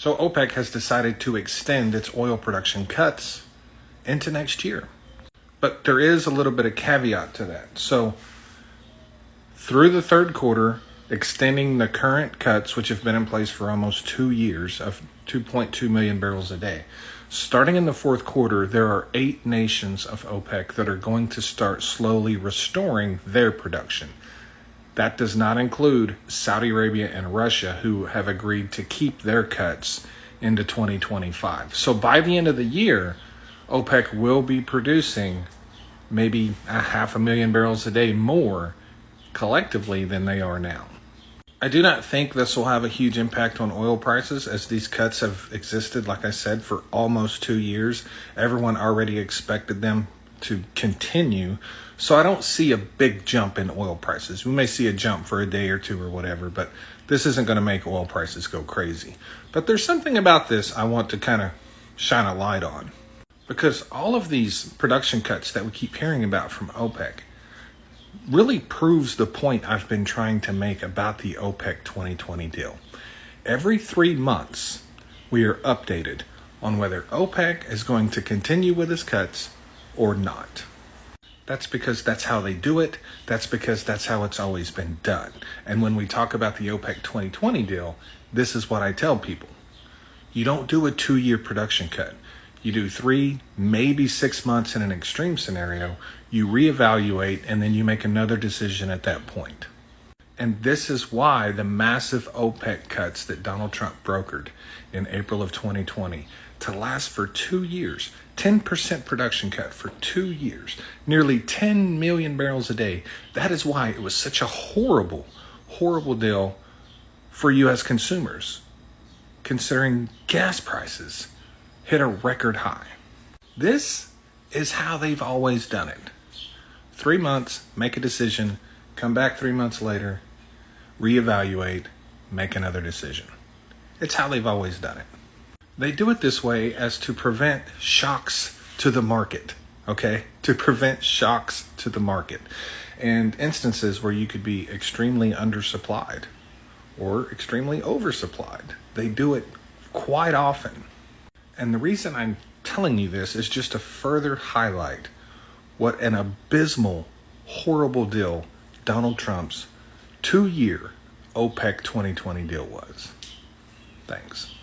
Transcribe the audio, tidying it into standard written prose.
So OPEC has decided to extend its oil production cuts into next year. But there is a little bit of caveat to that. So through the third quarter, extending the current cuts, which have been in place for almost 2 years, of 2.2 million barrels a day. Starting in the fourth quarter, there are 8 nations of OPEC that are going to start slowly restoring their production. That does not include Saudi Arabia and Russia, who have agreed to keep their cuts into 2025. So by the end of the year, OPEC will be producing maybe 500,000 barrels a day more collectively than they are now. I do not think this will have a huge impact on oil prices, as these cuts have existed, like I said, for almost 2 years. Everyone already expected them to continue. So I don't see a big jump in oil prices. We may see a jump for a day or two or whatever, but this isn't going to make oil prices go crazy. But there's something about this I want to kind of shine a light on, because all of these production cuts that we keep hearing about from OPEC really proves the point I've been trying to make about the OPEC 2020 deal. Every 3 months, we are updated on whether OPEC is going to continue with its cuts or not. That's because that's how they do it. That's because that's how it's always been done. And when we talk about the OPEC 2020 deal, this is what I tell people. You don't do a 2-year production cut. You do 3, maybe 6 months in an extreme scenario. You reevaluate, and then you make another decision at that point. And this is why the massive OPEC cuts that Donald Trump brokered in April of 2020 to last for 2 years, 10% production cut for 2 years, nearly 10 million barrels a day. That is why it was such a horrible, horrible deal for U.S. consumers, considering gas prices hit a record high. This is how they've always done it. 3 months, make a decision, come back 3 months later, reevaluate, make another decision. It's how they've always done it. They do it this way as to prevent shocks to the market, okay? To prevent shocks to the market and instances where you could be extremely undersupplied or extremely oversupplied. They do it quite often. And the reason I'm telling you this is just to further highlight what an abysmal, horrible deal Donald Trump's 2-year OPEC 2020 deal was. Thanks.